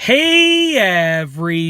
Hey everybody,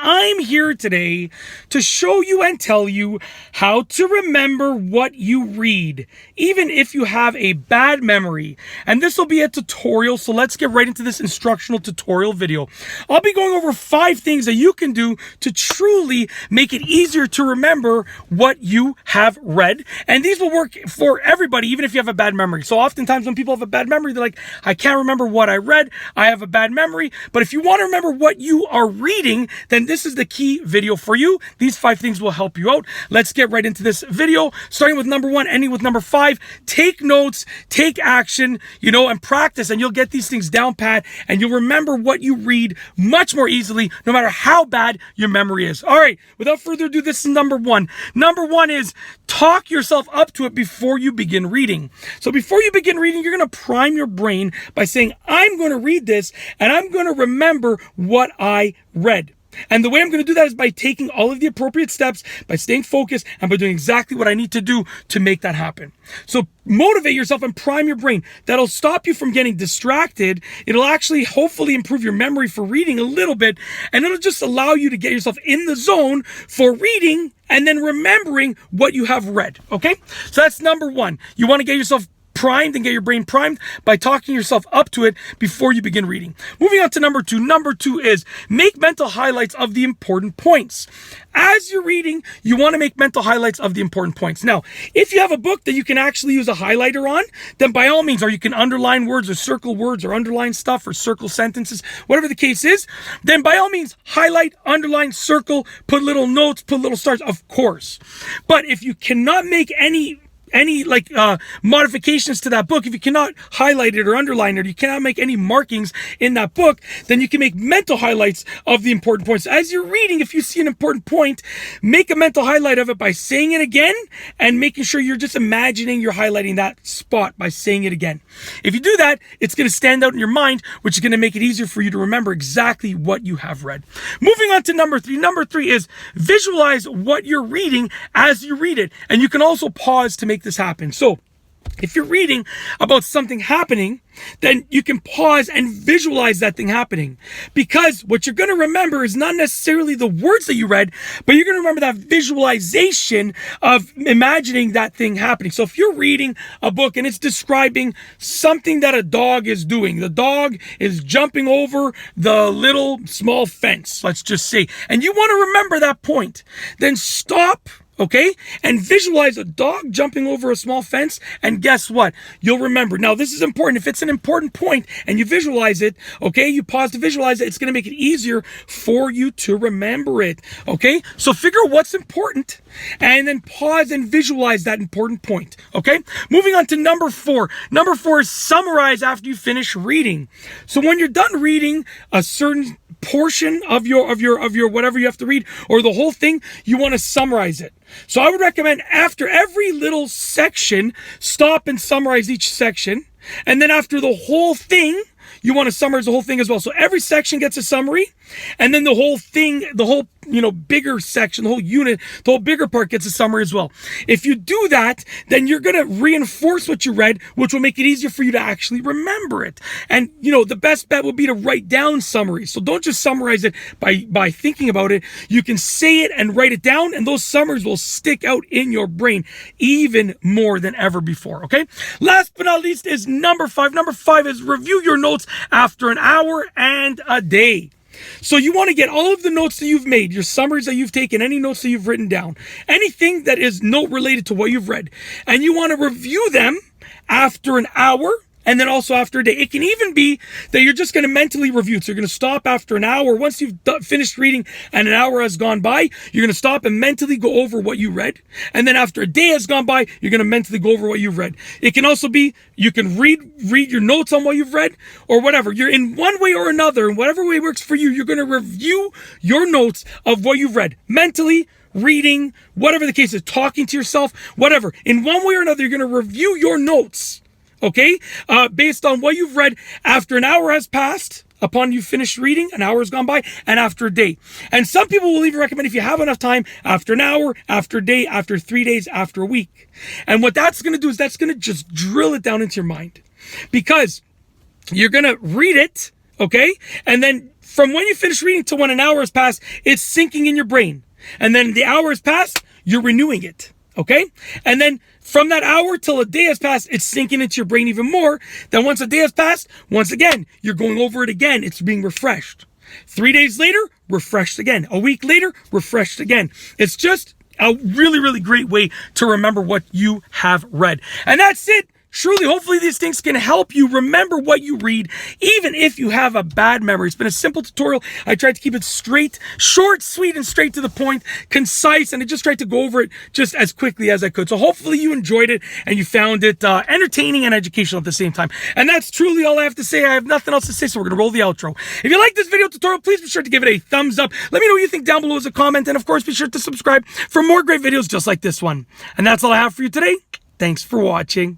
I'm here today to show you and tell you how to remember what you read, even if you have a bad memory. And this will be a tutorial, so let's get right into this instructional tutorial video. I'll be going over 5 things that you can do to truly make it easier to remember what you have read. And these will work for everybody, even if you have a bad memory. So oftentimes when people have a bad memory, they're like, I can't remember what I read, I have a bad memory. But if you want to remember what you are reading, then this is the key video for you. These 5 things will help you out. Let's get right into this video, starting with number 1, ending with number 5. Take notes, take action, and practice, and you'll get these things down pat, and you'll remember what you read much more easily, no matter how bad your memory is. All right, without further ado, this is number 1. Number 1 is talk yourself up to it before you begin reading. So before you begin reading, you're going to prime your brain by saying, I'm going to read this and I'm going to remember what I read. And the way I'm going to do that is by taking all of the appropriate steps, by staying focused, and by doing exactly what I need to do to make that happen. So motivate yourself and prime your brain. That'll stop you from getting distracted. It'll actually hopefully improve your memory for reading a little bit, and it'll just allow you to get yourself in the zone for reading and then remembering what you have read. Okay? So that's number 1. You want to get yourself primed and get your brain primed by talking yourself up to it before you begin reading. Moving on to number 2. Number 2 is make mental highlights of the important points. As you're reading, you want to make mental highlights of the important points. Now, if you have a book that you can actually use a highlighter on, then by all means, or you can underline words or circle words or underline stuff or circle sentences, whatever the case is, then by all means, highlight, underline, circle, put little notes, put little stars, of course. But if you cannot make any modifications to that book, if you cannot highlight it or underline it, you cannot make any markings in that book, then you can make mental highlights of the important points. As you're reading, if you see an important point, make a mental highlight of it by saying it again and making sure you're just imagining you're highlighting that spot by saying it again. If you do that, it's going to stand out in your mind, which is going to make it easier for you to remember exactly what you have read. Moving on to number 3. Number 3 is visualize what you're reading as you read it. And you can also pause to make this happen. So if you're reading about something happening, then you can pause and visualize that thing happening, because what you're going to remember is not necessarily the words that you read, but you're going to remember that visualization of imagining that thing happening. So if you're reading a book and it's describing something that a dog is doing, the dog is jumping over the little small fence, let's just say, and you want to remember that point, then stop. Okay? And visualize a dog jumping over a small fence, and guess what? You'll remember. Now, this is important. If it's an important point and you visualize it, okay, you pause to visualize it, it's going to make it easier for you to remember it. Okay? So figure out what's important and then pause and visualize that important point. Okay? Moving on to number 4. Number 4 is summarize after you finish reading. So when you're done reading a certain portion of your whatever you have to read, or the whole thing, you want to summarize it. So I would recommend after every little section, stop and summarize each section. And then after the whole thing, you want to summarize the whole thing as well. So every section gets a summary, and then the whole thing, the whole, bigger section, the whole unit, the whole bigger part gets a summary as well. If you do that, then you're going to reinforce what you read, which will make it easier for you to actually remember it. And, the best bet would be to write down summaries. So don't just summarize it by thinking about it. You can say it and write it down, and those summaries will stick out in your brain even more than ever before, okay? Last but not least is number 5. Number 5 is review your notes after an hour and a day. So you want to get all of the notes that you've made, your summaries that you've taken, any notes that you've written down, anything that is note related to what you've read, and you want to review them after an hour and then also after a day. It can even be that you're just going to mentally review it. So you're going to stop after an hour. Once you've finished reading and an hour has gone by, you're going to stop and mentally go over what you read. And then after a day has gone by, you're going to mentally go over what you've read. It can also be you can read your notes on what you've read, or whatever. You're in one way or another, and whatever way works for you, you're going to review your notes of what you've read mentally, reading, whatever the case is, talking to yourself, whatever. In one way or another, you're going to review your notes. Okay, based on what you've read after an hour has passed, upon you finish reading, an hour has gone by, and after a day. And some people will even recommend, if you have enough time, after an hour, after a day, after 3 days, after a week. And what that's going to do is that's going to just drill it down into your mind. Because you're going to read it, okay? And then from when you finish reading to when an hour has passed, it's sinking in your brain. And then the hour has passed, you're renewing it, okay? And then from that hour till a day has passed, it's sinking into your brain even more. Then once a day has passed, once again, you're going over it again. It's being refreshed. 3 days later, refreshed again. A week later, refreshed again. It's just a really, really great way to remember what you have read. And that's it. Truly, hopefully these things can help you remember what you read, even if you have a bad memory. It's been a simple tutorial. I tried to keep it straight, short, sweet, and straight to the point, concise, and I just tried to go over it just as quickly as I could. So hopefully you enjoyed it and you found it entertaining and educational at the same time. And that's truly all I have to say. I have nothing else to say, so we're going to roll the outro. If you like this video tutorial, please be sure to give it a thumbs up. Let me know what you think down below as a comment, and of course, be sure to subscribe for more great videos just like this one. And that's all I have for you today. Thanks for watching.